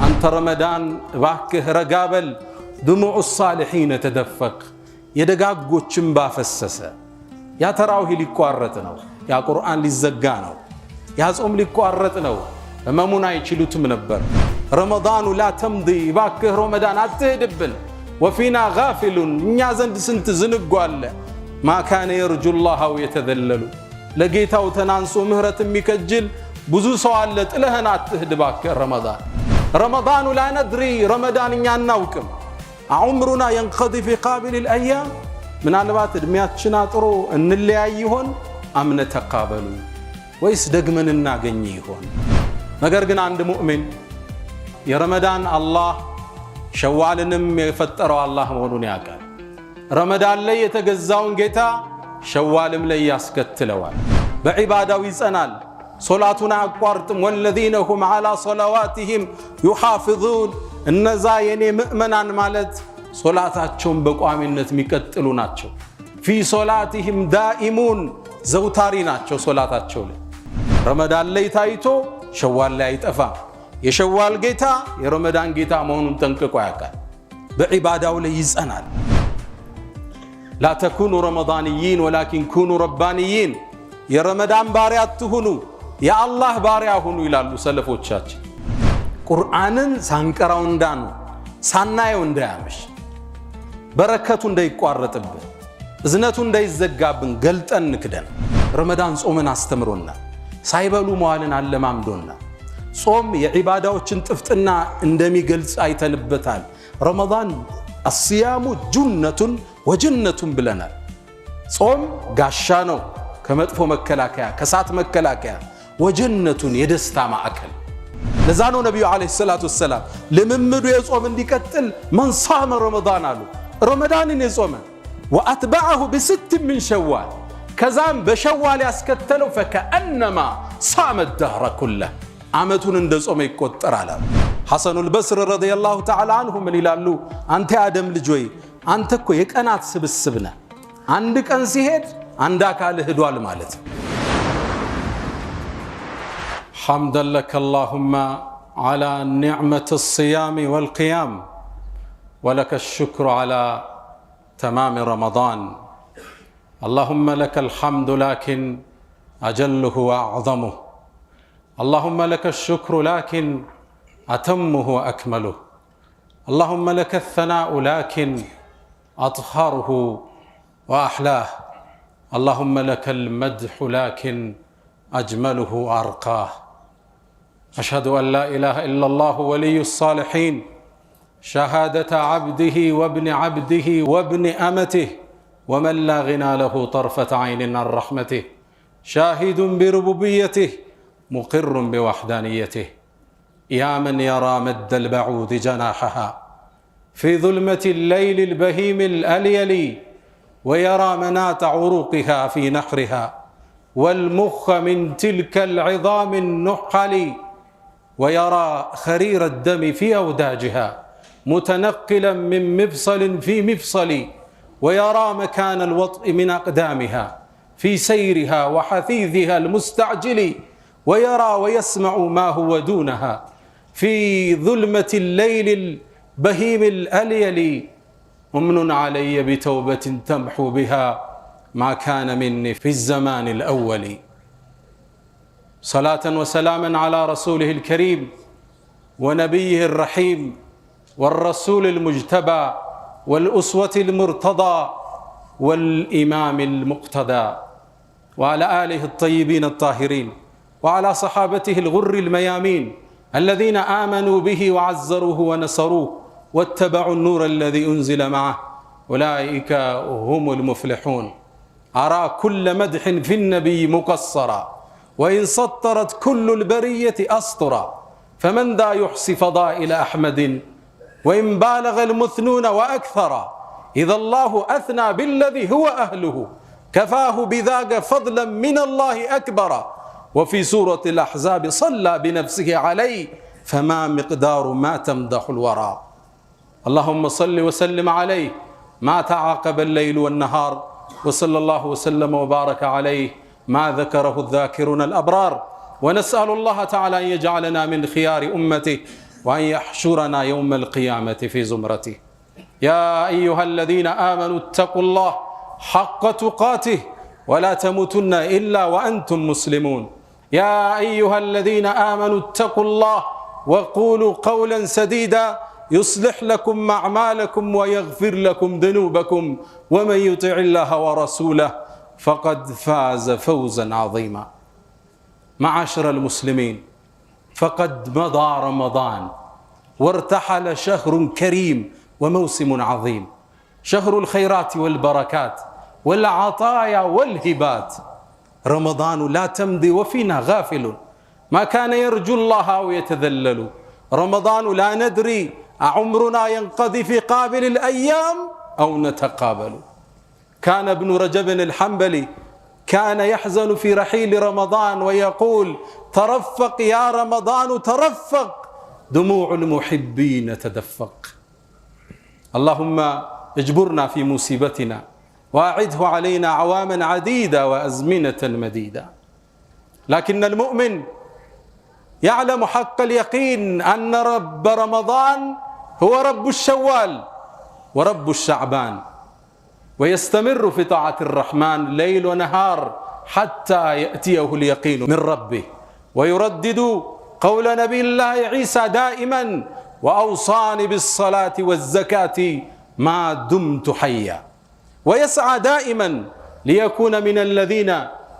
أنت رمضان باكه رقابل دموع الصالحين تدفق يدقاق قوتشم بافسسة يا تراوه لكوارتنا يا قرآن للزقانو يا صوم لكوارتنا ممونا يشيلوت منبر رمضان لا تمضي باكه رمضان أتهدبن وفينا غافل نيازن سنت زنقوال ما كان يرجو الله ويتذلل لقيتاو تنانسو مهرة ميكجل بزو سوالت لهنا أتهدباك رمضان لا ندري رمضان يناوكم عمرنا ينقضي في قابل الأيام من علبات دميات شناطرو ان اللي ايهون ام نتقابلوا ويس دغمن እናገኝይሆን ነገር ግን አንድ ሙእሚን የረመዳን አላህ ሸዋልንም የፈጠረው አላህ መሆኑን ያውቃል ረመዳን ላይ የተገዛውን ጌታ ሸዋልም ላይ ያስከትለዋል በዒባዳው ይጸናል ሶላቱን አቋርጥም والذين هم على صلواتهم يحافظون እነዛ የኔ ሙእመናን ማለት ሶላታቸውን በቋሚነት የሚቀጥሉ ናቸው في صلاتهم دائمون ዘውታሪ ናቸው ሶላታቸው ላይ ረመዳን ላይ ታይቶ ሸዋል ላይ አይጠፋ የሸዋል ጌታ የረመዳን ጌታ መሆኑን ጠንቅቆ ያውቃል በዒባዳው ላይ ይጸናል لا تكونوا رمضانيين ولكن كونوا ربانيين የረመዳን ባሪያ አትሁኑ የአላህ ባሪያ ሁኑ ይላሉ ሰለፎቻችን ቁርአንን ሳንቀራው እንዳኑ ሳናየው እንዳያመሽ በረከቱ እንዳይቋረጥብን እዝነቱ እንዳይዘጋብን ገልጠን ንክደን ረመዳን ጾምን አስተምሮና ሳይበሉ መዋልን አለማምዶና ጾም የዒባዳዎችን ጥፍጥና እንደሚገልጽ አይተንበታል ረመዳን الصيام جنة وجنة ብለናል ጾም ጋሻ ነው ከመጥፎ መከላከያ ከሳት መከላከያ ወጀነቱን የደስታ ማዕከል ለዛ ነው ነብዩ አለይሂ ሰላቱ ወሰለም ለምምዱ የጾም እንዲቀጥል من صام رمضان አሉ ረመዳንን የጾመ واتبعه بست من شوال كزام بشوال يسكتلو فكأنما صام الدهر كله عامتون اندصوم يقطرال حسن البصري رضي الله تعالى عنه من يلالو انت ادم لجوي انت እኮ የቀናት ስብስብና አንድ ቀን ሲሄድ አንድ አካል ሄዷል ማለት حمدا لك اللهم على نعمة الصيام والقيام ولك الشكر على تمام رمضان اللهم لك الحمد لكن أجله وأعظمه اللهم لك الشكر لكن أتمه وأكمله اللهم لك الثناء لكن أطهره وأحلاه اللهم لك المدح لكن أجمله وأرقاه أشهد أن لا إله إلا الله ولي الصالحين شهادة عبده وابن عبده وابن أمته ومن لا غنى له طرفة عين عن رحمته شاهد بربوبيته مقر بوحدانيته يا من يرى مد البعوض جناحها في ظلمة الليل البهيم الأليلي ويرى منات عروقها في نحرها والمخ من تلك العظام النحل ويرى خرير الدم في أوداجها متنقلا من مفصل في مفصل ويرى مكان الوطء من أقدامها في سيرها وحثيثها المستعجل ويرى ويسمع ما هو دونها في ظلمة الليل البهيم الأليل أمن علي بتوبة تمحو بها ما كان مني في الزمان الأول صلاة وسلاما على رسوله الكريم ونبيه الرحيم والرسول المجتبى والأسوة المرتضى والإمام المقتدى وعلى آله الطيبين الطاهرين وعلى صحابته الغر الميامين الذين آمنوا به وعزروه ونصروه واتبعوا النور الذي أنزل معه أولئك هم المفلحون أرى كل مدح في النبي مقصرا وإن سطرت كل البرية أسطرا فمن ذا يحصي فضائل أحمد وإن بالغ المثنون وأكثر إذا الله أثنى بالذي هو أهله كفاه بذاك فضلا من الله أكبر وفي سورة الأحزاب صلى بنفسه عليه فما مقدار ما تمدح الورى اللهم صل وسلم عليه ما تعاقب الليل والنهار وصلى الله وسلم وبارك عليه ما ذكره الذاكرون الأبرار ونسأل الله تعالى أن يجعلنا من خيار أمته وأن يحشرنا يوم القيامة في زمرته. يا أيها الذين آمنوا اتقوا الله حق تقاته ولا تموتن إلا وأنتم مسلمون. يا أيها الذين آمنوا اتقوا الله وقولوا قولا سديدا يصلح لكم أعمالكم ويغفر لكم ذنوبكم ومن يطع الله ورسوله فقد فاز فوزا عظيما. معاشر المسلمين، فقد مضى رمضان وارتحل شهر كريم وموسم عظيم، شهر الخيرات والبركات والعطايا والهبات. رمضان لا تمضي وفينا غافل ما كان يرجو الله أو يتذلل. رمضان لا ندري أعمرنا ينقضي في قابل الأيام أو نتقابل. كان ابن رجب الحنبلي كان يحزن في رحيل رمضان ويقول: ترفق يا رمضان ترفق، دموع المحبين تدفق. اللهم اجبرنا في مصيبتنا وأعده علينا عواما عديدة وأزمنة مديدة. لكن المؤمن يعلم حق اليقين أن رب رمضان هو رب الشوال ورب الشعبان، ويستمر في طاعة الرحمن ليل ونهار حتى يأتيه اليقين من ربه، ويردد قول نبي الله عيسى دائما: وأوصاني بالصلاة والزكاة ما دمت حيا. ويسعى دائما ليكون من الذين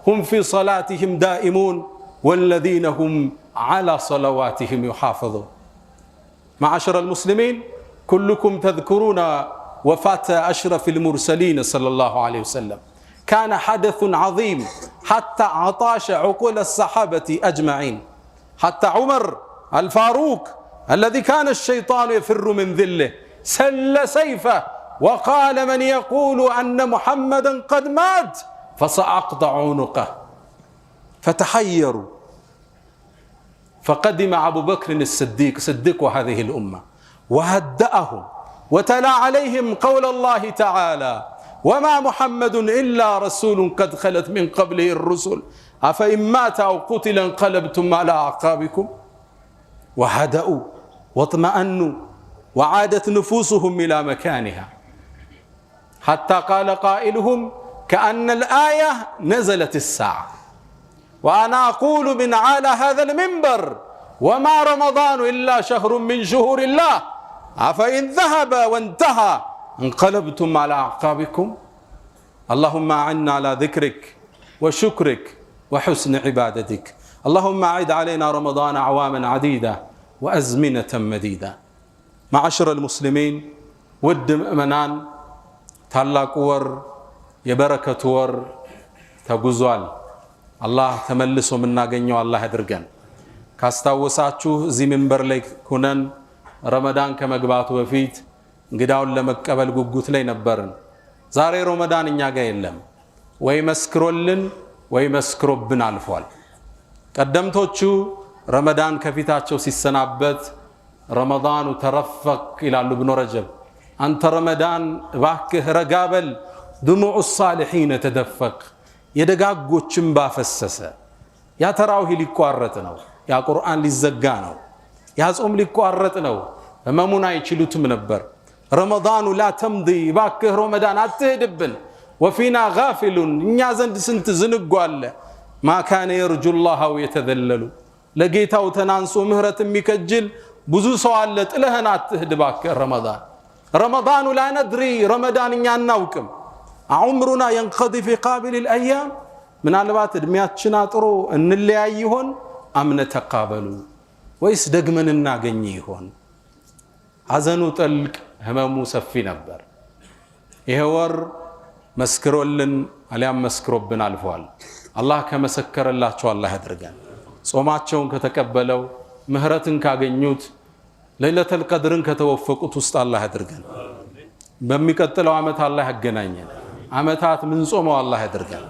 هم في صلاتهم دائمون والذين هم على صلواتهم يحافظون. معاشر المسلمين، كلكم تذكرون وفاة أشرف المرسلين صلى الله عليه وسلم. كان حدث عظيم حتى عطاش عقول الصحابة أجمعين، حتى عمر الفاروق الذي كان الشيطان يفر من ذله سل سيفه وقال: من يقول أن محمدا قد مات فسأقطع عنقه. فتحيروا، فقدم أبو بكر الصديق صديق هذه الأمة وهدأهم وتلا عليهم قول الله تعالى: وما محمد إلا رسول قد خلت من قبله الرسل أفإن مات أو قتل انقلبتم على أعقابكم. وهدأوا واطمأنوا وعادت نفوسهم إلى مكانها، حتى قال قائلهم: كأن الآية نزلت الساعة. وأنا أقول من على هذا المنبر: وما رمضان إلا شهر من شهور الله أفإن ذهب وانتهى انقلبتم على أعقابكم. اللهم أعنا على ذكرك وشكرك وحسن عبادتك. اللهم أعد علينا رمضان أعواما عديدة وأزمنة مديدة. معاشر المسلمين، ود مؤمنان، ታላቁ ወር የበረከቱ ወር ተጉዟል። አላህ ተመልሶ ምናገኘው አላህ ያድርገን። ካስታወሳችሁ እዚህ መንበር ላይ ሆነን ረመዳን ከመግባቱ በፊት እንግዳውን ለመቀበል ጉጉት ላይ ነበርን። ዛሬ ረመዳን እኛ ጋር የለም። ወይ መስክሮልን ወይ መስክሮብን አልፏል። ቀደምቶቹ ረመዳን ከፊታቸው ሲሰናበት ረመዳኑ ተረፈቅ ይላሉ ኢብኑ ረጀብ። አንተ ረመዳን እባክህ ረጋበል፣ ድሙዑ الصالحين ተደፈቅ፣ የደጋጎችን ባፈሰሰ። ያ ተራዊህ ሊቋረጥ ነው፣ ያ ቁርአን ሊዘጋ ነው፣ ያ ጾም ሊቋረጥ ነው። ህመሙን አይችሉትም ነበር። ረመዳኑ ላ ተምዲ፣ እባክህ ረመዳን አትሄድብን። ወፊና ጋፊሉን፣ እኛ ዘንድ ስንት ዝንጉ አለ። ማ ካነ የርጁ ላህ የተዘለሉ፣ ለጌታው ተናንሶ ምህረት የሚከጅል ብዙ ሰው አለ። ጥለህን አትሄድ እባክህ ረመዳን። ረመዳኑ ላ ነድሪ፣ ረመዳን እኛ አናውቅም። عمرنا ينقضي في قابل الأيام، من البات دمياتنا طرو ان اللي يهون ام نتقابلوا ويس دغمن እናገኝ ይሆን። ሐዘኑ ጥልቅ ህመሙ ሰፊ ነበር። ይሄ ወር መስክሮልን አሊያም መስክሮብን አልፏል። አላህ ከመሰከረላቸው አላህ ያድርገን። ጾማቸውን ከተቀበለው ምህረትን ካገኙት ለይለተል ቀድርን ከተወፈቁት ውስጥ አላህ ያድርገን። በሚቀጥለው አመት አላህ ያገናኘን። አመታት ምን ጾመው አላህ ያድርገን።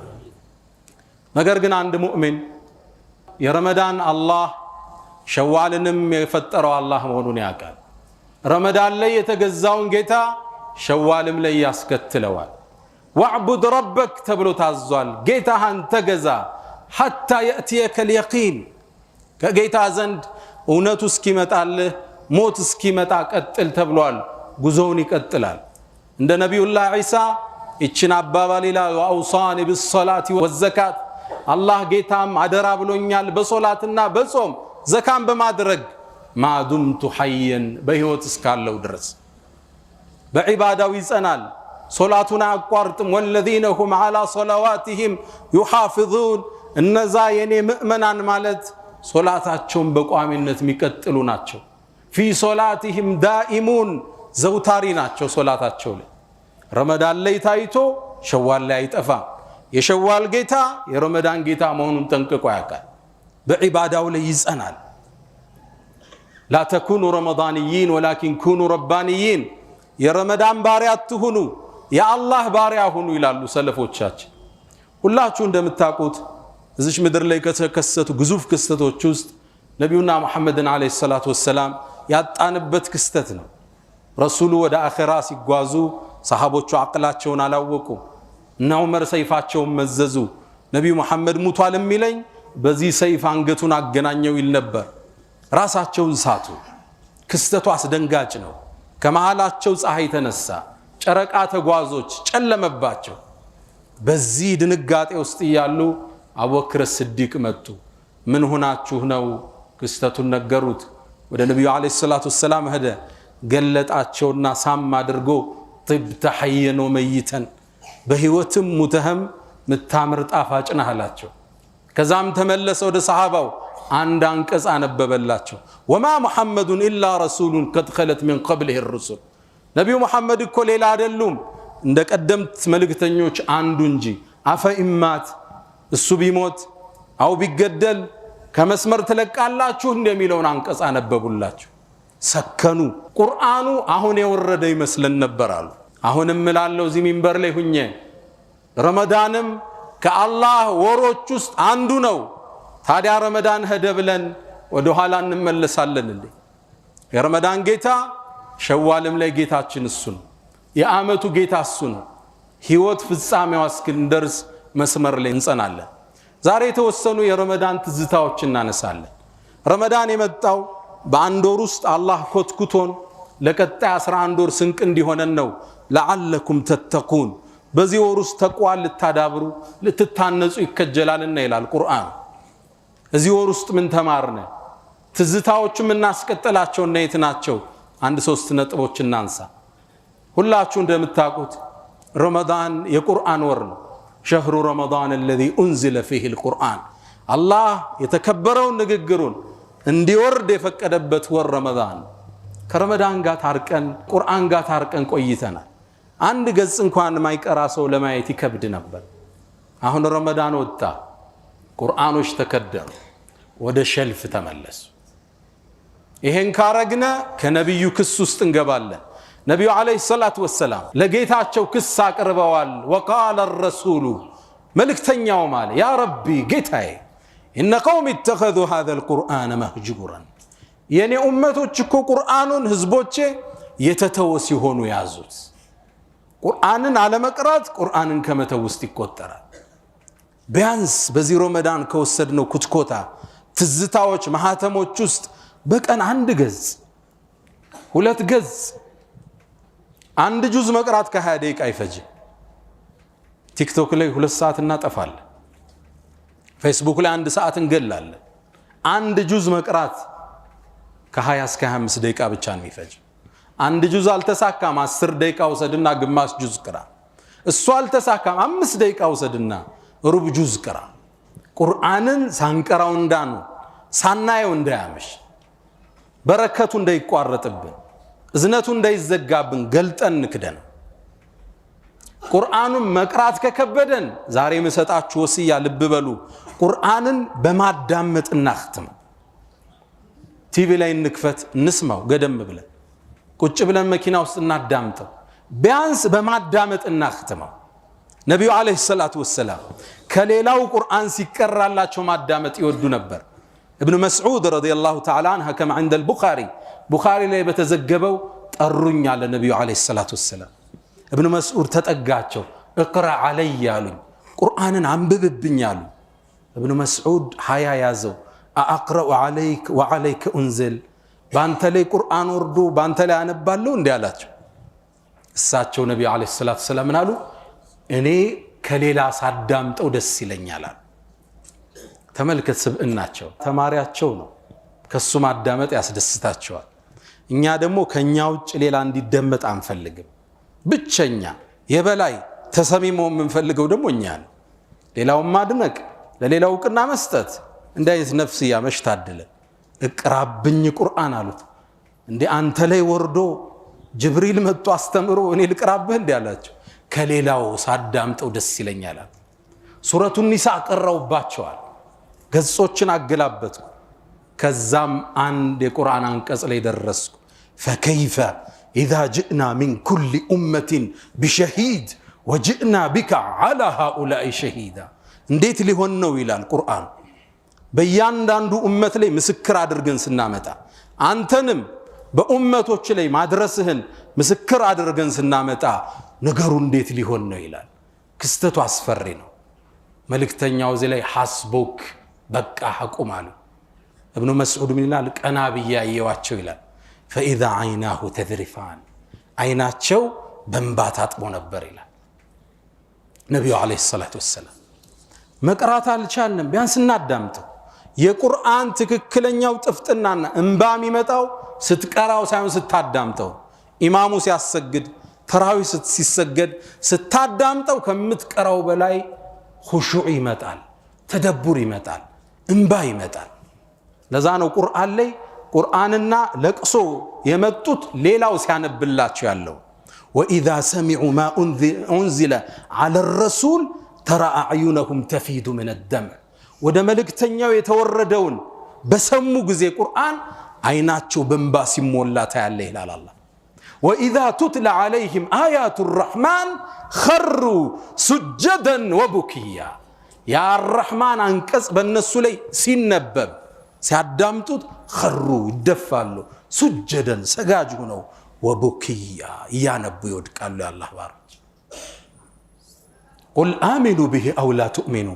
ነገር ግን አንድ ሙእሚን የረመዳን አላህ ሸዋልንም የፈጠረው አላህ መሆኑን ያውቃል። ረመዳን ላይ የተገዛውን ጌታ ሸዋልም ላይ ያስከትለዋል። ወዕቡድ ረበክ ተብሎ ታዟል። ጌታህን ተገዛ ሐታ የእትየከ ልየቂን፣ ከጌታ ዘንድ እውነቱ እስኪመጣልህ ሞት እስኪመጣ ቀጥል ተብሏል። ጉዞውን ይቀጥላል። እንደ ነቢዩላህ ዒሳ እችን አባባል ይላል ወአውሳኒ ቢሰላቲ ወዘካት አላህ ጌታም አደራ ብሎኛል በሶላትና በጾም ዘካን በማድረግ ማዱምቱ ሐየን በህይወት እስካለው ድረስ በዒባዳው ይጸናል። ሶላቱን አያቋርጥም። ወለዚነ ሁም ዐላ ሶላዋቲሂም ዩሓፊዙን እነዛ የኔ ምእመናን ማለት ሶላታቸውን በቋሚነት የሚቀጥሉ ናቸው። ፊ ሶላቲሂም ዳኢሙን ዘውታሪ ናቸው ሶላታቸው ላይ። ረመዳን ላይ ታይቶ ሸዋል ላይ አይጠፋም። የሸዋል ጌታ የረመዳን ጌታ መሆኑን ጠንቅቆ ያውቃል። በዒባዳው ላይ ይጸናል። ላ ተኩኑ ረመዳንይን ወላኪን ኩኑ ረባንይን የረመዳን ባሪያ አትሁኑ የአላህ ባሪያ ሁኑ ይላሉ ሰለፎቻችን። ሁላችሁ እንደምታውቁት እዚች ምድር ላይ ከተከሰቱ ግዙፍ ክስተቶች ውስጥ ነቢዩና ሙሐመድን ዓለይሂ ሰላቱ ወሰላም ያጣንበት ክስተት ነው። ረሱሉ ወደ አኺራ ሲጓዙ ሰሃቦቹ አቅላቸውን አላወቁም። እና ዑመር ሰይፋቸውን መዘዙ። ነቢዩ ሙሐመድ ሙቷል የሚለኝ በዚህ ሰይፍ አንገቱን አገናኘው ይል ነበር። ራሳቸውን ሳቱ። ክስተቱ አስደንጋጭ ነው። ከመሃላቸው ፀሐይ ተነሳ፣ ጨረቃ ተጓዞች ጨለመባቸው። በዚህ ድንጋጤ ውስጥ እያሉ አቡበክር ስዲቅ መጡ። ምን ሆናችሁ ነው? ክስተቱን ነገሩት። ወደ ነቢዩ ዓለይሂ ሰላቱ ወሰላም ሄደ። ገለጣቸውና ሳም አድርጎ ጥብተ ሐየን ወመይተን በህይወትም ሙተህም ምታምር ጣፋጭ ነህ አላቸው። ከዛም ተመለሰ ወደ ሰሃባው አንድ አንቀጽ አነበበላቸው። ወማ ሙሐመዱን ኢላ ረሱሉን ቀድ ኸለት ሚን ቀብሊሂ ሩሱል ነቢዩ ሙሐመድ እኮ ሌላ አይደሉም እንደ ቀደምት መልእክተኞች አንዱ እንጂ አፈኢማት እሱ ቢሞት አው ቢገደል ከመስመር ትለቃላችሁ እንደሚለውን አንቀጽ አነበቡላቸው። ሰከኑ። ቁርአኑ አሁን የወረደ ይመስለን ነበር አሉ። አሁንም እላለሁ እዚህ ሚንበር ላይ ሁኜ ረመዳንም ከአላህ ወሮች ውስጥ አንዱ ነው። ታዲያ ረመዳን ሄደ ብለን ወደ ኋላ እንመለሳለን እንዴ? የረመዳን ጌታ ሸዋልም ላይ ጌታችን እሱ ነው። የዓመቱ ጌታ እሱ ነው። ህይወት ፍጻሜዋ እስክንደርስ መስመር ላይ እንጸናለን። ዛሬ የተወሰኑ የረመዳን ትዝታዎች እናነሳለን። ረመዳን የመጣው በአንድ ወር ውስጥ አላህ ኮትኩቶን ለቀጣይ 11 ወር ስንቅ እንዲሆነን ነው። ለዓለኩም ተተቁን በዚህ ወር ውስጥ ተቅዋን ልታዳብሩ ልትታነጹ ይከጀላልና ይላል ቁርአን። እዚህ ወር ውስጥ ምን ተማርነ? ትዝታዎችም እናስቀጥላቸው እና የት ናቸው? አንድ 3 ነጥቦች እናንሳ። ሁላችሁ እንደምታውቁት ረመዳን የቁርአን ወር ነው። ሸህሩ ረመዳን الذي انزل فيه القرآن አላህ የተከበረውን ንግግሩን እንዲወርድ የፈቀደበት ወር ረመዳን። ከረመዳን ጋር ታርቀን ቁርአን ጋር ታርቀን ቆይተናል። አንድ ገጽ እንኳን ማይቀራ ሰው ለማየት ይከብድ ነበር። አሁን ረመዳን ወጣ፣ ቁርአኖች ተከደሩ፣ ወደ ሸልፍ ተመለሱ። ይሄን ካረግነ ከነብዩ ክስ ውስጥ እንገባለን። ነቢዩ ዓለይሂ ሰላቱ ወሰላም ለጌታቸው ክስ አቅርበዋል። ወቃለ ረሱሉ መልእክተኛው ማለ ያ ረቢ ጌታዬ ኢነ ቀውም ኢተኸዙ ሃዘል ቁርአነ መህጁራን የኔ ኡመቶች እኮ ቁርአኑን ህዝቦቼ የተተወ ሲሆኑ ያዙት። ቁርአንን አለመቅራት ቁርአንን ከመተው ውስጥ ይቆጠራል። ቢያንስ በዚህ ረመዳን ከወሰድነው ኩትኮታ ትዝታዎች ማህተሞች ውስጥ በቀን 1 ገጽ 2 ገጽ 1 ጁዝ መቅራት ከ20 ደቂቃ አይፈጅም። ቲክቶክ ላይ 2 ሰዓት እናጠፋለን። ፌስቡክ ላይ 1 ሰዓት እንገላለን። 1 ጁዝ መቅራት ከ20 እስከ 25 ደቂቃ ብቻ ነው የሚፈጅ። 1 ጁዝ አልተሳካም 10 ደቂቃ ወሰድና ግማሽ ጁዝ ቅራ። እሱ አልተሳካም 5 ደቂቃ ወሰድና ሩብ ጁዝ ቅራ። ቁርአንን ሳንቀራው እንዳኑ ሳናየው እንዳያመሽ በረከቱ እንዳይቋረጥብን እዝነቱ እንዳይዘጋብን ገልጠን ንክደን። ቁርአኑን መቅራት ከከበደን ዛሬ መሰጣችሁ ወሲያ ልብ በሉ። ቁርአንን በማዳመጥ እናختም። ቲቪ ላይ እንክፈት እንስማው፣ ገደም ብለን ቁጭ ብለን መኪና ውስጥ እናዳምጠው። ቢያንስ በማዳመጥ እናختመው። ነብዩ አለይሂ ሰላቱ ወሰላም ከሌላው ቁርአን ሲቀራላቸው ማዳመጥ ይወዱ ነበር። ابن مسعود رضي الله تعالى عنه كما عند البخاري بخاري ላይ በተዘገበው ጠሩኝ አለ ነብዩ አለይሂ ሰላቱ ወሰላም። ابن مسعود ተጠጋቸው اقرا علي ያሉኝ ቁርአንን አንብብብኝ አሉ። ابن مسعود ሀያ ያዘው اقرا عليك وعليك انزل ባንተ ላይ ቁርአን ወርዶ ባንተ ላይ አነባለሁ እንዴ አላቸው። እሳቸው ነብዩ አለይሂ ሰላቱ ሰላም አሉ እኔ ከሌላ ሳዳምጠው ደስ ይለኛል አሉ። ተመልከት ስብዕናቸው፣ ተማሪያቸው ነው፣ ከሱ ማዳመጥ ያስደስታቸዋል። እኛ ደግሞ ከኛ ውጭ ሌላ እንዲደመጥ አንፈልግም። ብቸኛ የበላይ ተሰሚሞ የምንፈልገው ደግሞ እኛ ነው። ሌላውን ማድነቅ፣ ለሌላው ዕውቅና መስጠት እንደ አይነት ነፍስያ መሽታደለ። እቅራብኝ ቁርአን አሉት። እንዴ አንተ ላይ ወርዶ ጅብሪል መጥቶ አስተምሮ እኔ ልቅራብህ እንዴ አላቸው። ከሌላው ሳዳምጠው ደስ ይለኛል። ሱረቱ ኒሳ ቀራውባቸዋል። ገጾችን አገላበጥኩ። ከዛም አንድ የቁርአን አንቀጽ ላይ ደረስኩ። ፈከይፈ ኢዛ ጅእና ሚን ኩሊ ኡመቲን ቢሸሂድ ወጅእና ቢከ ዐላ ሃኡላኢ ሸሂዳ። እንዴት ሊሆን ነው ይላል ቁርአን። በእያንዳንዱ ኡመት ላይ ምስክር አድርገን ስናመጣ አንተንም በኡመቶች ላይ ማድረስህን ምስክር አድርገን ስናመጣ ነገሩ እንዴት ሊሆን ነው ይላል። ክስተቱ አስፈሪ ነው። መልእክተኛው እዚህ ላይ ሐስቡክ በቃ አቁም አሉ። እብኑ መስዑድ ምን ይላል? ቀና ብዬ አየዋቸው ይላል። ፈኢዛ ዐይናሁ ተዝሪፋን አይናቸው በእንባ ታጥቦ ነበር ይላል ነቢዩ ዓለይሂ ሰላቱ ወሰላም። መቅራት አልቻልንም፣ ቢያንስ እናዳምጠው። የቁርአን ትክክለኛው ጥፍጥናና እንባ የሚመጣው ስትቀራው ሳይሆን ስታዳምጠው። ኢማሙ ሲያሰግድ ተራዊህ ሲሰገድ ስታዳምጠው ከምትቀራው በላይ ኹሹዕ ይመጣል፣ ተደቡር ይመጣል፣ እንባ ይመጣል። ለዛ ነው ቁርአን ላይ ቁርአንና ለቅሶ የመጡት ሌላው ሲያነብላቸው ያለው። ወኢዛ ሰሚዑ ማ ኡንዚለ ዐለ ረሱል ተራ አዕዩነሁም ተፊዱ ምን ደምዕ። ወደ መልእክተኛው የተወረደውን በሰሙ ጊዜ ቁርአን አይናቸው በእንባ ሲሞላ ታያለ ይላል አላህ። ወኢዛ ቱትላ ዐለይሂም አያቱ ረሕማን ኸሩ ሱጀደን ወቡኪያ። የአረሕማን አንቀጽ በእነሱ ላይ ሲነበብ ሲያዳምጡት ኸሩ ይደፋሉ፣ ሱጀደን ሰጋጅ ሆነው፣ ወቡኪያ እያነቡ ይወድቃሉ። የአላህ ባሮች ቁል አሚኑ ብሂ አው ላ ትእሚኑ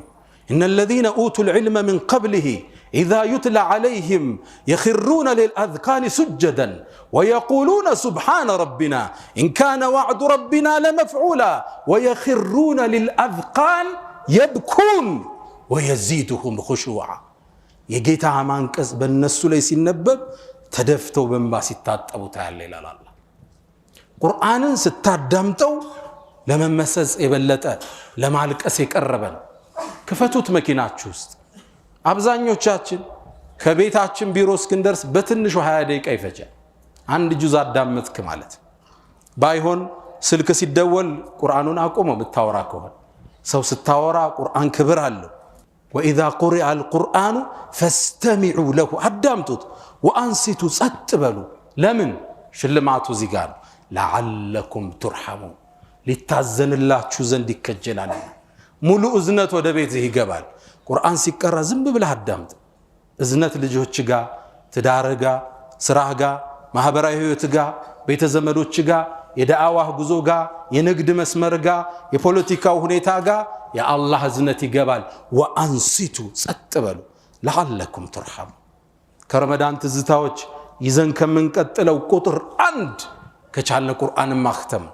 ኢነ ለዚነ ኡቱ ልዕልመ ምን ቀብሊሂ ኢዛ ዩትላ ዐለይሂም የኽሩነ ሊልአዝቃኒ ሱጀደን ወየቁሉነ ሱብሓነ ረቢና ኢን ካነ ዋዕዱ ረቢና ለመፍዑላ ወየኽሩነ ሊልአዝቃን የብኩን ወየዚድሁም ኹሹዓ። የጌታ አንቀጽ በእነሱ ላይ ሲነበብ ተደፍተው በእንባ ሲታጠቡ ታያለ ይላል አላህ። ቁርአንን ስታዳምጠው ለመመሰጽ የበለጠ ለማልቀስ የቀረበ ነው። ክፈቱት መኪናችሁ ውስጥ። አብዛኞቻችን ከቤታችን ቢሮ እስክንደርስ በትንሹ 20 ደቂቃ ይፈጃል። አንድ ጁዝ አዳመጥክ ማለት ባይሆን ስልክ ሲደወል ቁርአኑን አቆመ። ብታወራ ከሆነ ሰው ስታወራ ቁርአን ክብር አለው። ወኢዛ ቁሪአ አልቁርአኑ ፈስተሚዑ ለሁ አዳምጡት፣ ወአንሲቱ ጸጥ በሉ። ለምን? ሽልማቱ እዚህ ጋር ነው። ለዓለኩም ቱርሐሙን ሊታዘንላችሁ ዘንድ ይከጀላል። ሙሉ እዝነት ወደ ቤትህ ይገባል። ቁርአን ሲቀራ ዝም ብለህ አዳምጥ። እዝነት ልጆች ጋር፣ ትዳር ጋር፣ ስራህ ጋር፣ ማህበራዊ ህይወት ጋር፣ ቤተ ዘመዶች ጋር፣ የዳዕዋህ ጉዞ ጋር፣ የንግድ መስመር ጋር፣ የፖለቲካው ሁኔታ ጋር የአላህ እዝነት ይገባል። ወአንሲቱ ጸጥ በሉ ለዓለኩም ቱርሐሙ። ከረመዳን ትዝታዎች ይዘን ከምንቀጥለው ቁጥር 1 ከቻልነ ቁርአንን ማክተም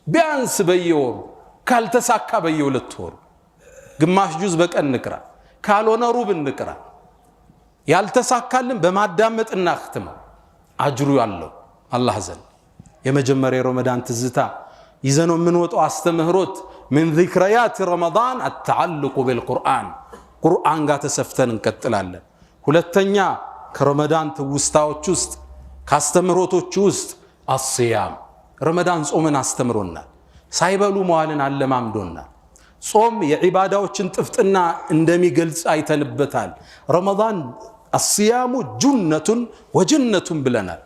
ቢያንስ በየወሩ ካልተሳካ በየ2 ወሩ ግማሽ ጁዝ በቀን ንቅራ፣ ካልሆነ ሩብ እንቅራ። ያልተሳካልን በማዳመጥ እናክትመው። አጅሩ ያለው አላህ ዘንድ። የመጀመሪያ ረመዳን ትዝታ ይዘነው የምንወጣው አስተምህሮት ምን ዚክረያት ረመዳን አተዓልቁ ቢልቁርአን፣ ቁርአን ጋር ተሰፍተን እንቀጥላለን። ሁለተኛ ከረመዳን ትውስታዎች ውስጥ ካስተምህሮቶች ውስጥ አስያም፣ ረመዳን ጾምን አስተምሮናል። ሳይበሉ መዋልን አለማምዶናል። ጾም የዒባዳዎችን ጥፍጥና እንደሚገልጽ አይተንበታል። ረመዳን አስያሙ ጁነቱን ወጀነቱን ብለናል።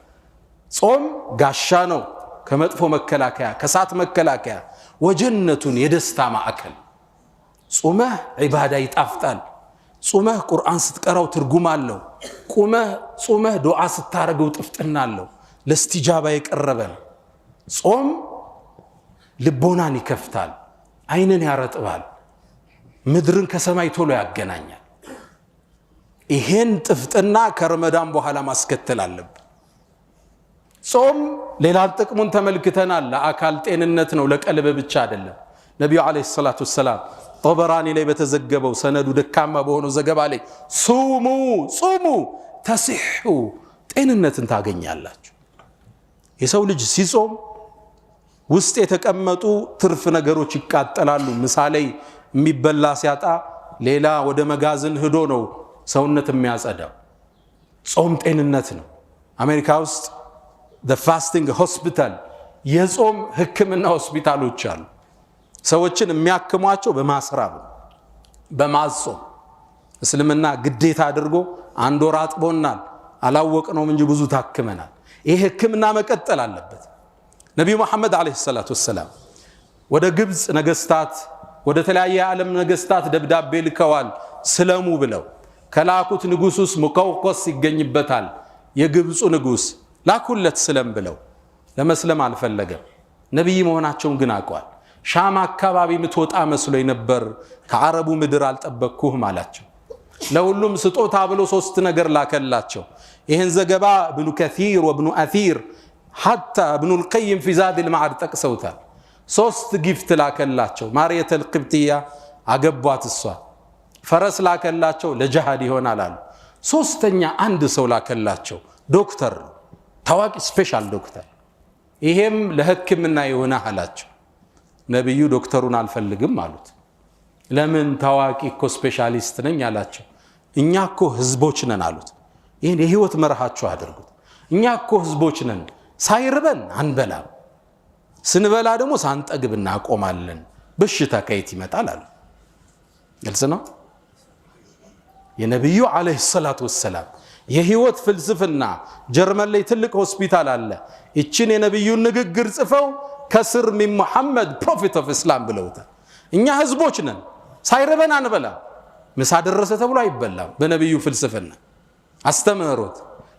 ጾም ጋሻ ነው፣ ከመጥፎ መከላከያ፣ ከሳት መከላከያ፣ ወጀነቱን የደስታ ማዕከል። ጾመህ ዒባዳ ይጣፍጣል። ጾመህ ቁርአን ስትቀራው ትርጉም አለው። ጾመህ ዱዓ ስታረገው ጥፍጥና አለው። ለእስቲጃባ የቀረበ ነው። ጾም ልቦናን ይከፍታል፣ አይንን ያረጥባል፣ ምድርን ከሰማይ ቶሎ ያገናኛል። ይሄን ጥፍጥና ከረመዳን በኋላ ማስከተል አለብን። ጾም ሌላ ጥቅሙን ተመልክተናል። ለአካል ጤንነት ነው፣ ለቀልብ ብቻ አይደለም። ነብዩ አለይሂ ሰላቱ ወሰላም ጦበራኒ ላይ በተዘገበው ሰነዱ ደካማ በሆነው ዘገባ ላይ ሱሙ ጾሙ ተሲሑ ጤንነትን ታገኛላችሁ። የሰው ልጅ ሲጾም ውስጥ የተቀመጡ ትርፍ ነገሮች ይቃጠላሉ። ምሳሌ የሚበላ ሲያጣ ሌላ ወደ መጋዘን ሄዶ ነው ሰውነት የሚያጸዳው። ጾም ጤንነት ነው። አሜሪካ ውስጥ the fasting hospital የጾም ህክምና ሆስፒታሎች አሉ። ሰዎችን የሚያክሟቸው በማስራብ በማጾም እስልምና ግዴታ አድርጎ አንድ ወር አጥቦናል። አላወቅነውም እንጂ ብዙ ታክመናል። ይሄ ህክምና መቀጠል አለበት። ነብዩ መሐመድ አለይሂ ሰላቱ ወሰላም ወደ ግብጽ ነገስታት ወደ ተለያየ ዓለም ነገስታት ደብዳቤ ልከዋል ስለሙ ብለው። ከላኩት ንጉስ ሙቀውቀስ ይገኝበታል። የግብጹ ንጉስ ላኩለት ስለም ብለው። ለመስለም አልፈለገም። ነብይ መሆናቸውን ግን አውቀዋል። ሻም አካባቢ ምትወጣ መስሎኝ ነበር፣ ከዓረቡ ምድር አልጠበቅኩህም አላቸው። ለሁሉም ስጦታ ብሎ 3 ነገር ላከላቸው። ይህን ዘገባ ኢብኑ ከሲር ወኢብኑ አሲር ሐታ ኢብኑ አልቀይም ፊ ዛድ አልመዓድ ጠቅሰውታል። 3 ጊፍት ላከላቸው። ማርየተል ቂብጥያ አገቧት እሷ። ፈረስ ላከላቸው፣ ለጂሃድ ይሆናል አሉ። 3ኛ አንድ ሰው ላከላቸው፣ ዶክተር፣ ታዋቂ ስፔሻል ዶክተር። ይሄም ለህክምና ይሆናል አላቸው። ነብዩ ዶክተሩን አልፈልግም አሉት። ለምን? ታዋቂ እኮ ስፔሻሊስት ነኝ አላቸው። እኛ እኮ ህዝቦች ነን አሉት። ይሄን የህይወት መርሃችሁ አድርጉት። እኛ እኮ ህዝቦች ነን፣ ሳይርበን አንበላም፣ ስንበላ ደግሞ ሳንጠግብ እናቆማለን። በሽታ ከየት ይመጣል አሉ። ግልጽ ነው። የነብዩ አለይሂ ሰላቱ ወሰላም የህይወት ፍልስፍና ጀርመን ላይ ትልቅ ሆስፒታል አለ። እቺን የነብዩን ንግግር ጽፈው ከስር ሚን ሙሐመድ ፕሮፌት ኦፍ ኢስላም ብለውታል። እኛ ህዝቦች ነን፣ ሳይረበን አንበላም፣ ምሳ ደረሰ ተብሎ አይበላም። በነብዩ ፍልስፍና አስተምህሮት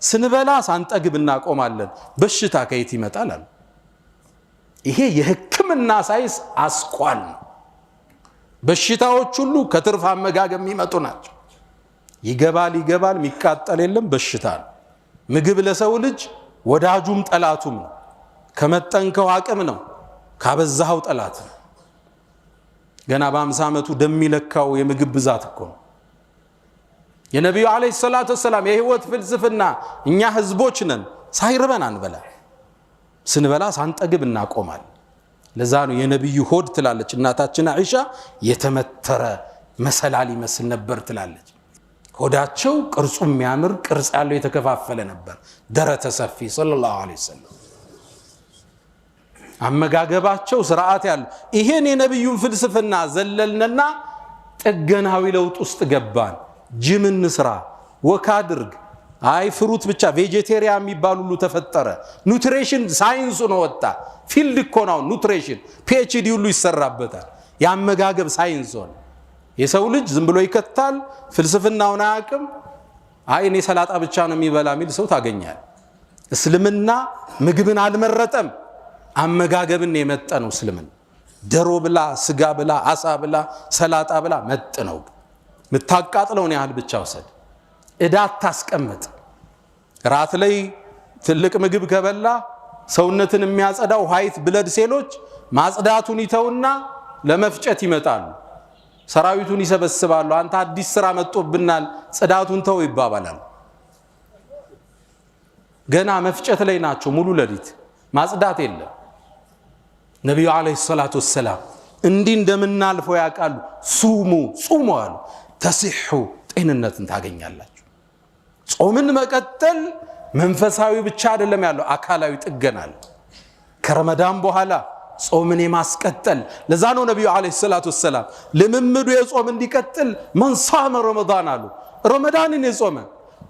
ስንበላ ሳንጠግብ እናቆማለን። በሽታ ከየት ይመጣል አሉ። ይሄ የህክምና ሳይንስ አስኳል ነው። በሽታዎች ሁሉ ከትርፍ አመጋገብ የሚመጡ ናቸው። ይገባል የሚቃጠል የለም፣ በሽታ ነው። ምግብ ለሰው ልጅ ወዳጁም ጠላቱም ነው። ከመጠንከው አቅም ነው፣ ካበዛው ጠላት ነው። ገና በ50 ዓመቱ ደም የሚለካው የምግብ ብዛት እኮ ነው። የነብዩ አለይሂ ሰላቱ ወሰላም የህይወት ፍልስፍና እኛ ህዝቦች ነን፣ ሳይርበን አንበላ፣ ስንበላ ሳንጠግብ እናቆማል። ለዛ ነው የነብዩ ሆድ ትላለች እናታችን አይሻ የተመተረ መሰላል ይመስል ነበር ትላለች። ሆዳቸው ቅርጹ የሚያምር ቅርጽ ያለው የተከፋፈለ ነበር፣ ደረተ ሰፊ ሰለላሁ ዐለይሂ ወሰለም። አመጋገባቸው ስርዓት ያለው። ይሄን የነብዩን ፍልስፍና ዘለልንና ጥገናዊ ለውጥ ውስጥ ገባን። ጂም እንስራ፣ ወክ አድርግ፣ አይ ፍሩት ብቻ ቬጀቴሪያን የሚባል ሁሉ ተፈጠረ። ኑትሪሽን ሳይንሱ ነው ወጣ። ፊልድ እኮ ነው ኑትሪሽን፣ ፒኤችዲ ሁሉ ይሰራበታል። የአመጋገብ ሳይንስ ሆነ። የሰው ልጅ ዝም ብሎ ይከታል፣ ፍልስፍናውን አያውቅም። አይ እኔ ሰላጣ ብቻ ነው የሚበላ የሚል ሰው ታገኛል። እስልምና ምግብን አልመረጠም፣ አመጋገብን የመጠነው እስልምና። ደሮ ብላ፣ ስጋ ብላ፣ አሳ ብላ፣ ሰላጣ ብላ መጥነው። ምታቃጥለውን ያህል ብቻ ወሰድ። እዳት ታስቀምጥ። ራት ላይ ትልቅ ምግብ ከበላ ሰውነትን የሚያጸዳው ዋይት ብለድ ሴሎች ማጽዳቱን ይተውና ለመፍጨት ይመጣሉ። ሰራዊቱን ይሰበስባሉ። አንተ አዲስ ስራ መጥቶብናል ጽዳቱን ተው ይባባላል። ገና መፍጨት ላይ ናቸው ሙሉ ለሊት፣ ማጽዳት የለም። ነብዩ አለይሂ ሰላቱ ወሰላም እንዲህ እንደምናልፈው ያውቃሉ። ሱሙ ጹሙ አሉ፣ ተሲሑ ጤንነትን ታገኛላችሁ። ጾምን መቀጠል መንፈሳዊ ብቻ አይደለም ያለው፣ አካላዊ ጥገና አለ። ከረመዳን በኋላ ጾምን የማስቀጠል ለዛ ነው ነብዩ አለይሂ ሰላቱ ወሰላም ለምምዱ የጾም እንዲቀጥል መን ሷመ ረመዳን አሉ። ረመዳንን የጾመ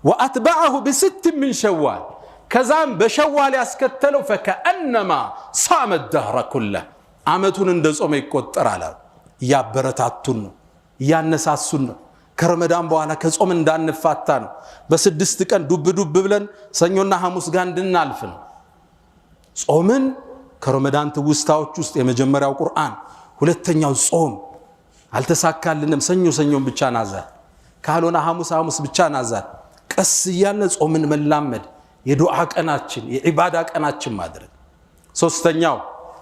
ወአትበዐሁ በስት من ሸዋል ከዛም በሸዋል ያስከተለው ፈከአነማ ሷመ الدهر كله አመቱን እንደጾመ ይቆጠራል። ያበረታቱን ነው፣ ያነሳሱን ነው። ከረመዳን በኋላ ከጾም እንዳንፋታ ነው። በ6 ቀን ዱብ ብለን ሰኞና ሐሙስ ጋር እንድናልፍ ነው። ጾምን ከረመዳን ትውስታዎች ውስጥ የመጀመሪያው ቁርአን፣ ሁለተኛው ጾም። አልተሳካልንም፣ ሰኞን ብቻ ናዛት፣ ካልሆነ ሐሙስ ብቻ ናዛት። ቀስ እያልን ጾምን መላመድ የዱዓ ቀናችን የዒባዳ ቀናችን ማድረግ። ሶስተኛው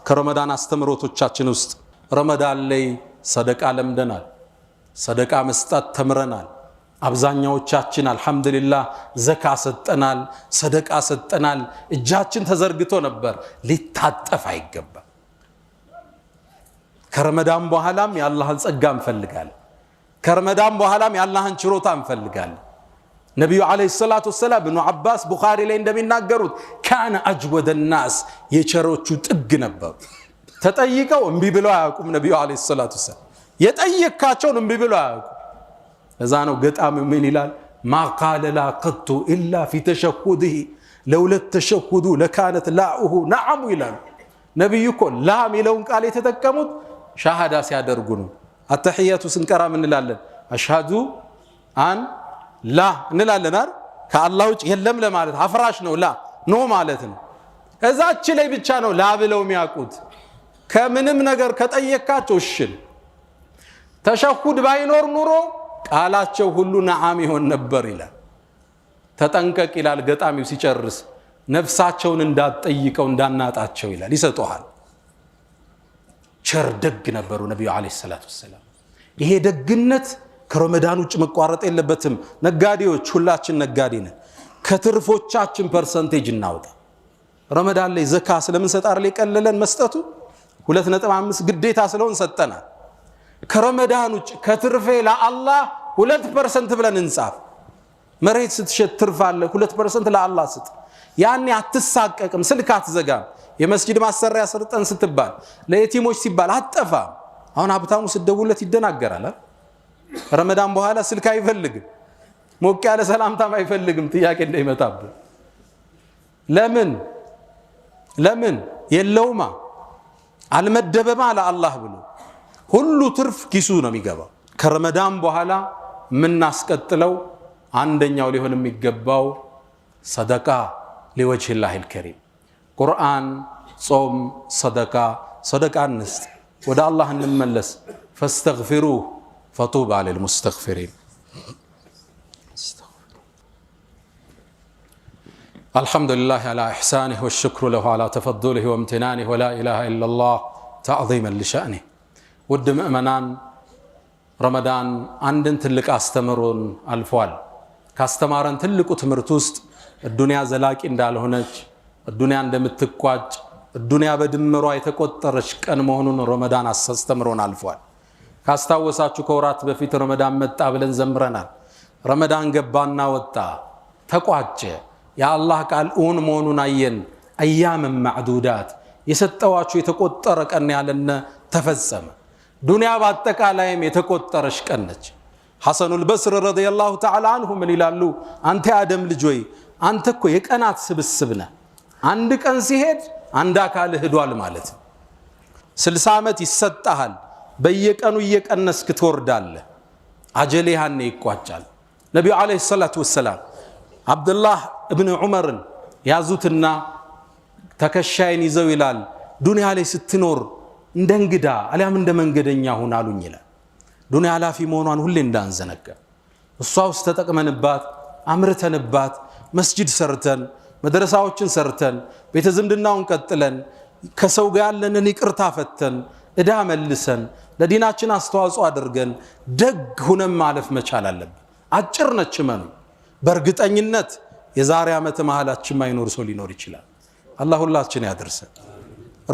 ከረመዳን አስተምሮቶቻችን ውስጥ ረመዳን ላይ ሰደቃ ለምደናል። ሰደቃ መስጠት ተምረናል። አብዛኛዎቻችን አልহামዱሊላህ ዘካ ሰጠናል፣ ሰደቃ ሰጠናል። እጃችን ተዘርግቶ ነበር። ሊታጠፍ አይገባም። ከረመዳን በኋላም የአላህን ጸጋ እንፈልጋለን። ከረመዳን በኋላም የአላህን ችሮታ እንፈልጋለን። ነብዩ አለይሂ ሰላቱ ወሰላም ኢብኑ አባስ ቡኻሪ ላይ እንደሚናገሩት ካነ አጅወደ الناس የቸሮቹ ጥግ ነበሩ። ተጠይቀው እምቢ ብለው አያውቁም። ነብዩ አለይሂ ሰላቱ ወሰላም የጠየካቸውን እምቢ ብለው አያውቁም። እዛ ነው ገጣሚው ምን ይላል? ማ ቃለ ላ ቀጡ ኢላ ፊ ተሸሁዲሂ ለውለት ተሸሁዱ ለካነት ላኡሁ ነዓሙ ይላሉ። ነብዩ እኮ ላ የሚለውን ቃል የተጠቀሙት ሻሃዳ ሲያደርጉ ነው። አተህያቱ ስንቀራ ምን እንላለን? አሽሃዱ አን ላ እንላለን አይደል? ከአላህ ውጭ የለም ለማለት አፍራሽ ነው ላ ኖ ማለት ነው። እዛች ላይ ብቻ ነው ላ ብለው የሚያውቁት። ከምንም ነገር ከጠየካቸው እሽል ተሸሁድ ባይኖር ኑሮ ቃላቸው ሁሉ ነዓም ይሆን ነበር ይላል። ተጠንቀቅ ይላል ገጣሚው ሲጨርስ። ነፍሳቸውን እንዳትጠይቀው እንዳናጣቸው ይላል። ይሰጡሃል። ቸር ደግ ነበሩ ነብዩ አለይሂ ሰላቱ ወሰላም። ይሄ ደግነት ከረመዳን ውጭ መቋረጥ የለበትም። ነጋዴዎች ሁላችን ነጋዴ ነን። ከትርፎቻችን ፐርሰንቴጅ እናውጣ። ረመዳን ላይ ዘካ ስለምን ሰጣር ላይ ቀለለን መስጠቱ 2.5 ግዴታ ስለሆነ ሰጠናል። ከረመዳን ውጭ ከትርፌ ለአላህ 2% ብለን እንጻፍ። መሬት ስትሸጥ ትርፍ አለ 2% ለአላህ ስጥ። ያኔ አትሳቀቅም፣ ስልክ አትዘጋም። የመስጂድ ማሰሪያ ሰርጠን ስትባል ለየቲሞች ሲባል አትጠፋም። አሁን ሀብታሙ ስትደውለት ይደናገራል። ረመዳን በኋላ ስልክ አይፈልግም፣ ሞቅ ያለ ሰላምታም አይፈልግም፣ ጥያቄ እንዳይመጣብህ። ለምን የለውማ አልመደበማ ለአላህ ብሎ ሁሉ ትርፍ ኪሱ ነው የሚገባው። ከረመዳን በኋላ ምናስቀጥለው አንደኛው ሊሆን የሚገባው ሰደቃ لوجه الله الكريم ቁርአን፣ ጾም፣ ሰደቃ እንስጥ። ወደ አላህ እንመለስ። فاستغفروه فطوبى للمستغفرين. الحمد لله على إحسانه والشكر له على تفضله وامتنانه ولا إله إلا الله تعظيما لشأنه. ود مؤمنان ረመዳን አንድን ትልቅ አስተምሮን አልፏል። ካስተማረን ትልቁ ትምህርት ውስጥ ዱንያ ዘላቂ እንዳልሆነች፣ ዱንያ እንደምትቋጭ፣ ዱንያ በድምሯ የተቆጠረች ቀን መሆኑን ረመዳን አስተምሮን አልፏል። ካስታወሳችሁ ከወራት በፊት ረመዳን መጣ ብለን ዘምረናል። ረመዳን ገባና ወጣ፣ ተቋጨ። የአላህ ቃል እውን መሆኑን አየን። አያም ማዕዱዳት የሰጠዋችሁ የተቆጠረ ቀን ያለነ ተፈጸመ። ዱንያ በአጠቃላይም የተቆጠረች ቀን ነች። ሐሰኑል በስሪ ረዲየላሁ ተዓላ አንሁ ምን ይላሉ? አንተ የአደም ልጅ ሆይ አንተ እኮ የቀናት ስብስብ ነህ። አንድ ቀን ሲሄድ አንድ አካል ሄዷል ማለት ነው። 60 ዓመት ይሰጣሃል። በየቀኑ እየቀነስክ ትወርዳለህ። አጀሌ ያኔ ይቋጫል። ነብዩ አለይሂ ሰላቱ ወሰላም አብዱላህ ኢብኑ ዑመርን ያዙትና ተከሻይን ይዘው ይላል ዱንያ ላይ ስትኖር እንደ እንግዳ አልያም እንደ መንገደኛ ሁን አሉኝ ይላል። ዱንያ ላፊ መሆኗን ሁሌ እንዳንዘነጋ። እሷ ውስጥ ተጠቅመንባት አምርተንባት መስጂድ ሰርተን መድረሳዎችን ሰርተን ቤተ ዝምድናውን ቀጥለን ከሰው ጋር ያለንን ይቅርታ ፈተን እዳ መልሰን ለዲናችን አስተዋጽኦ አድርገን ደግ ሁነን ማለፍ መቻል አለብን። አጭር ነች መኑ። በእርግጠኝነት የዛሬ ዓመት መሃላችን ማይኖር ሰው ሊኖር ይችላል። አላህ ሁላችን ያድርሰን።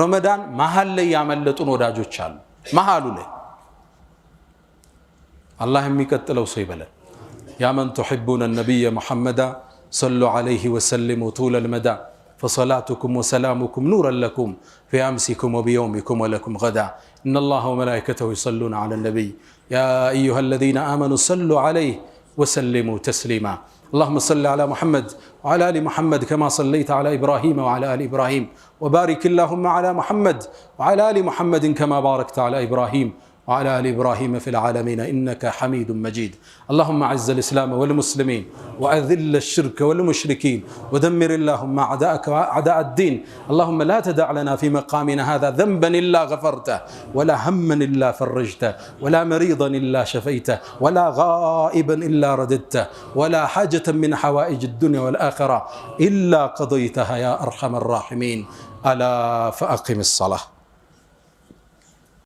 ረመዳን መሃል ላይ ያመለጡን ወዳጆች አሉ። መሃሉ ላይ አላህ የሚቀጥለው ሰው ይበለን። ያ መን تحبون النبي محمد صلوا عليه وسلموا طول المدى فصلاتكم وسلامكم نورا لكم في أمسكم وبيومكم ولكم غدا إن الله وملائكته يصلون على النبي يا أيها الذين آمنوا صلوا عليه وسلموا تسليما اللهم صل على محمد وعلى آل محمد كما صليت على إبراهيم وعلى آل إبراهيم وبارك اللهم على محمد وعلى آل محمد كما باركت على إبراهيم وعلى آل إبراهيم في العالمين إنك حميد مجيد. اللهم أعز الإسلام والمسلمين وأذل الشرك والمشركين ودمر اللهم أعداءك وأعداء الدين. اللهم لا تدع لنا في مقامنا هذا ذنبا إلا غفرته، ولا هما إلا فرجته، ولا مريضا إلا شفيته، ولا غائبا إلا رددته، ولا حاجة من حوائج الدنيا والآخرة إلا قضيتها يا أرحم الراحمين. ألا فأقم الصلاة.